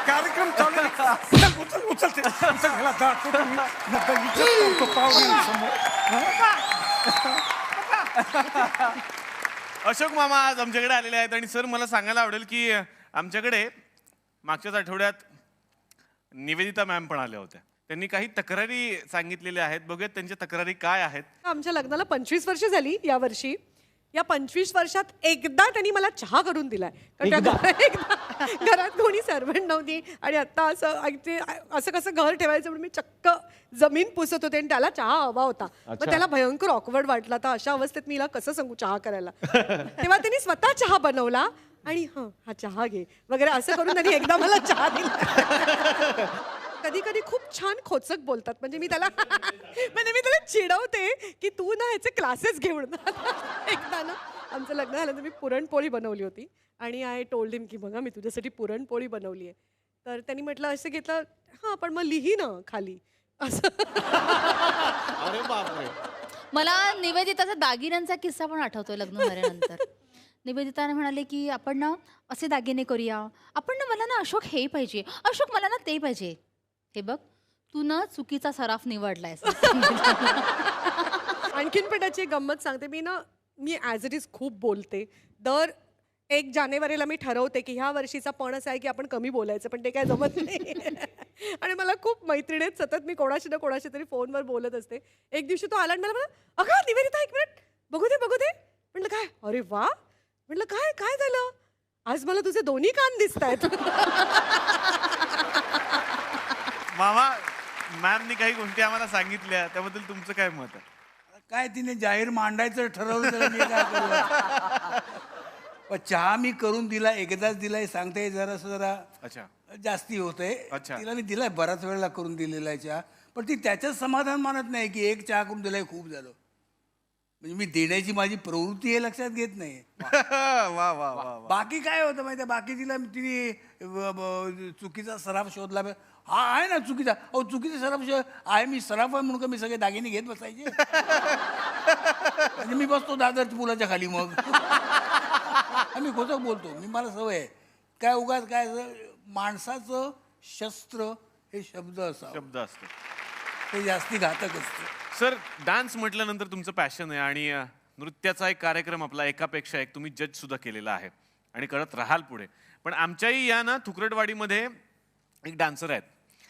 कार्यक्रम अशोक मामा आज आमच्याकडे आलेले आहेत आणि सर मला सांगायला आवडेल की आमच्याकडे मागच्याच आठवड्यात निवेदिता मॅम पण आल्या होत्या. त्यांनी काही तक्रारी सांगितलेल्या आहेत. बघूयात त्यांच्या तक्रारी काय आहेत. आमच्या लग्नाला 25 वर्ष झाली या वर्षी. या 25 वर्षात एकदा त्यांनी मला चहा करून दिलाय. एकदा घरात कोणी सर्वंट नव्हती आणि आता असं कसं घर ठेवायचं म्हणून मी चक्क जमीन पुसत होते आणि त्याला चहा हवा होता. मग त्याला भयंकर ऑकवर्ड वाटला. तर अशा अवस्थेत मी कसं सांगू चहा करायला. तेव्हा त्यांनी स्वतः चहा बनवला आणि हा चहा घे वगैरे असं करून त्यांनी एकदा मला चहा दिला. कधी कधी खूप छान खोचक बोलतात. म्हणजे मी त्याला चिडवते की तू ना ह्याचे क्लासेस घेऊन. एकदा ना आमचं लग्न झालं तर मी पुरणपोळी बनवली होती आणि आय टोल्ड हिम की बघा मी तुझ्यासाठी पुरणपोळी बनवली आहे. तर त्यांनी म्हटलं असं घेतलं हां पण मग लिही ना खाली असं. अरे बापरे. मला निवेदिताचा दागिन्यांचा किस्सा पण आठवतोय. लग्न झाल्यानंतर निवेदिताने म्हणाले की आपण ना असे दागिने करूया. आपण ना मला ना अशोक हे पाहिजे, अशोक मला ना ते पाहिजे. हे बघ तू ना चुकीचा सराफ निवडलायस. आणखीन पण त्याची गंमत सांगते. मी ॲज इट इज खूप बोलते. दर 1 जानेवारीला मी ठरवते की ह्या वर्षीचा पण असा आहे की आपण कमी बोलायचं पण ते काय जमत नाही. आणि मला खूप मैत्रिणी आहेत. सतत मी कोणाशी ना कोणाशी तरी फोनवर बोलत असते. एक दिवशी तो आला आणि मला अगं निवेदिता 1 मिनिट बघू दे. म्हटलं काय अरे वा. म्हटलं काय काय झालं. आज मला तुझे दोन्ही कान दिसत आहेत. मामा मॅमनी काही गोष्टी आम्हाला सांगितल्या त्याबद्दल तुमचं काय मत आहे. काय तिने जाहीर मांडायचं ठरवलं तर मी काय करू. पण चहा मी करून दिला एकदाच दिलाय सांगताय जरा अच्छा जास्ती होतंय. अच्छा. तिला मी दिलाय बराच वेळेला करून दिलेला आहे चहा. पण ती त्याच्याच समाधान मानत नाही की 1 चहा करून दिलाय खूप झालं. म्हणजे मी देण्याची माझी प्रवृत्ती हे लक्षात घेत नाही. वा वा वा. बाकी काय होतं माहिती आहे. बाकी तिने चुकीचा सराफ शोधला. हा आहे ना चुकीचा. चुकीचा सराफ आहे. मी सराफ आहे म्हणून का मी सगळे दागिने घेत बसायचे. म्हणजे मी बसतो दादर पुलाच्या खाली मग. मी खोटं बोलतो. मला सवय आहे. काय उगाच काय माणसाचं शस्त्र हे शब्द असतो ते जास्ती घातक असतं. सर डान्स म्हटल्यानंतर तुमचं पॅशन आहे आणि नृत्याचा एक कार्यक्रम आपला एकापेक्षा एक तुम्ही जज सुद्धा केलेला आहे आणि करत राहाल पुढे. पण आमच्याही या ना थुकरटवाडीमध्ये एक डान्सर आहेत.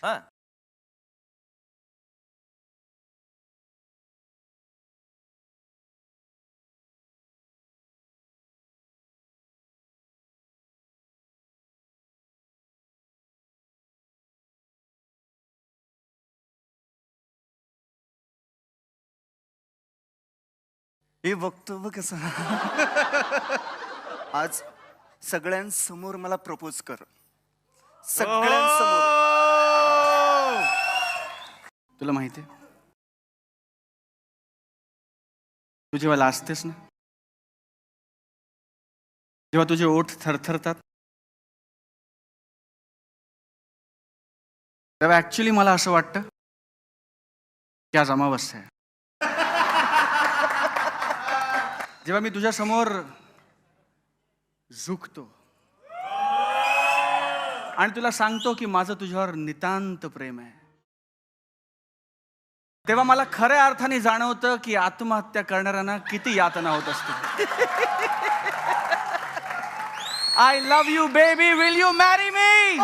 हां हे बघतो बघ कसं. आज सगळ्यांसमोर मला प्रपोज कर. सगळ्यांसमोर. तुला माहिती आहे तू जेव्हा लाजतेस ना जेव्हा तुझे ओठ थरथरतात तेव्हा ऍक्च्युली मला असं वाटतं की आज अमावस्या आहे. जेव्हा मी तुझ्या समोर झुकतो आणि तुला सांगतो की माझं तुझ्यावर नितांत प्रेम आहे तेव्हा मला खऱ्या अर्थाने जाणवतं की आत्महत्या करणाऱ्यांना किती यातना होत असते. I love you baby. Will you marry me.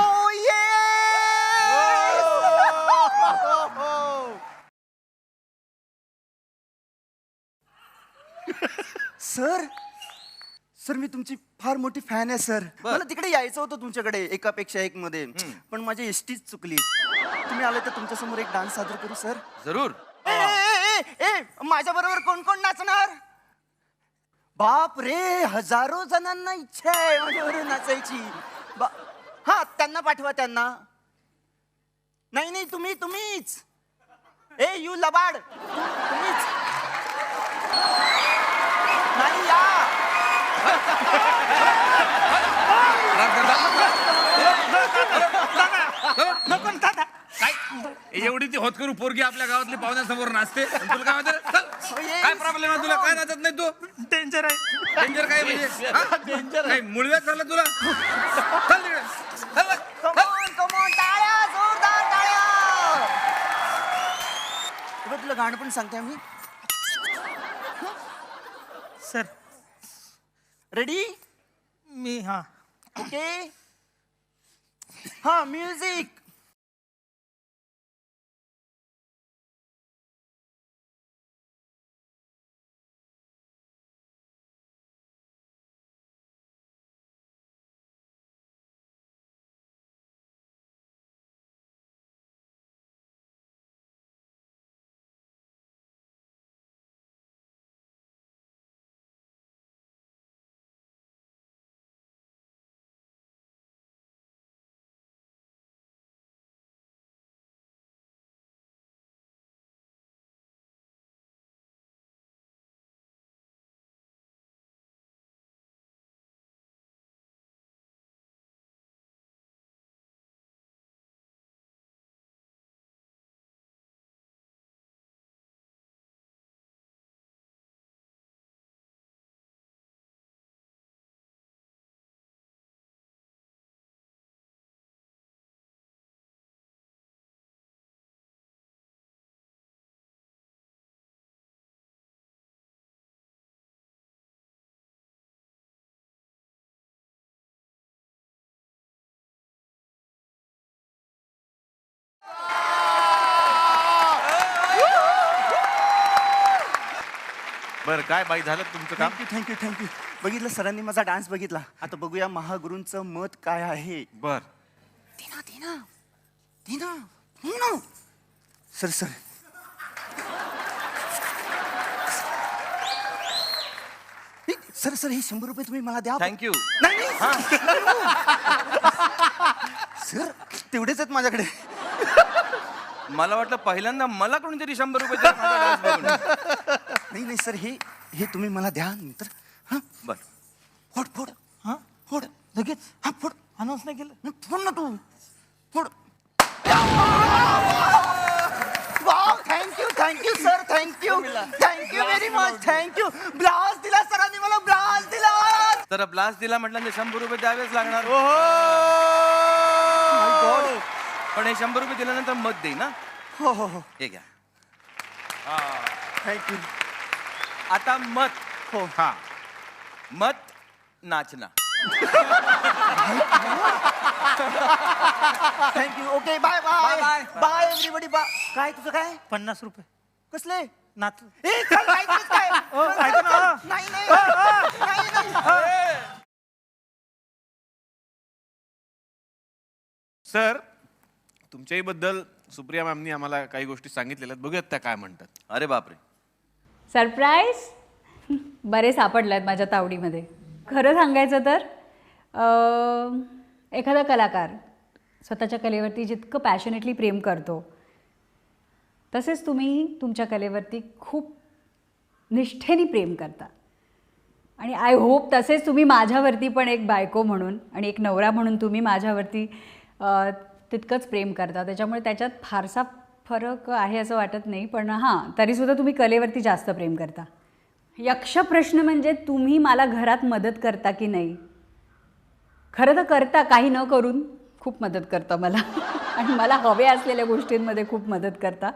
Sir sir मी तुमची फार मोठी फॅन आहे सर. मला तिकडे यायचं होतं तुमच्याकडे एकापेक्षा एक मध्ये पण माझी एसटीच चुकली. तुम्ही आले तर तुमच्या समोर एक डान्स सादर करू सर. जरूर. माझ्या बरोबर कोण कोण नाचणार. बाप रे, हजारो जणांना इच्छा आहे माझ्यावर नाचायची. हा, त्यांना पाठवा त्यांना. नाही नाही, तुम्हीच. ए यू लबाड, तुम्हीच. नाही या. नको दादा. काय एवढी ती होतकरू पोरगी आपल्या गावातली पाहुण्यासमोर नाचते आणि तुला काय म्हणते रे? चल. काय प्रॉब्लेम आहे तुला? काय नाचत नाही तू? डेंजर आहे. डेंजर काय म्हणजे हा? काही मुळव्यात चाललं तुला? चल तिकडे. चल बघ. Come on, टाळ्या, जोरदार टाळ्या. तुला गाणं पण सांगते मी. Sir ready? मी हा ओके. हा, म्युझिक. बरं, काय बाई झालं तुमचं काम? थँक्यू. बघितलं सरांनी माझा डान्स बघितला. आता बघूया महागुरूंचं मत काय आहे. बर. दिना. सर सर हे 100 रुपये तुम्ही मला द्या. थँक्यू. नाही सर, तेवढेच आहेत माझ्याकडे. मला वाटलं पहिल्यांदा मला कोणीतरी 100 रुपये देईल माझा dance बघून. नाही सर, हे तुम्ही मला द्या नंतर. हा, बर. फोड. हा, फोड लगेच. हा, फोड. अनाऊन्स नाही केलं. फोड ना तू. फोड. Wow, thank you sir, thank you very much. Thank you. Blast दिला सरांनी मला, ब्लास्ट दिला. तर ब्लास्ट दिला म्हटलं 100 रुपये द्यावेच लागणार. पण हे 100 रुपये दिल्यानंतर मत देईन ना. हो. हे घ्या. थँक्यू. आता मत. हो. हा. मत नाचना. थँक्यू. Okay, bye everybody. काय तुझं काय? 50 रुपये कसले? नाच. ए, चल, माहितीच काय? ऐका ना. नाही. सर, तुमच्याही बद्दल सुप्रिया मॅमनी आम्हाला काही गोष्टी सांगितलेल्या आहेत. बघूयात त्या काय म्हणतात. अरे बापरे. सरप्राईज. बरे सापडले आहेत माझ्या तावडीमध्ये. खरं सांगायचं तर एखादा कलाकार स्वतःच्या कलेवरती जितकं पॅशनेटली प्रेम करतो तसेच तुम्ही तुमच्या कलेवरती खूप निष्ठेने प्रेम करता. आणि आय होप तसेच तुम्ही माझ्यावरती पण एक बायको म्हणून आणि एक नवरा म्हणून तुम्ही माझ्यावरती तितकंच प्रेम करता. त्याच्यामुळे त्याच्यात फारसा फरक आहे असं वाटत नाही. पण हां, तरीसुद्धा तुम्ही कलेवरती जास्त प्रेम करता. यक्ष प्रश्न म्हणजे तुम्ही मला घरात मदत करता की नाही. खरं तर करता, काही न करून खूप मदत करता मला. आणि मला हवे असलेल्या गोष्टींमध्ये खूप मदत करता.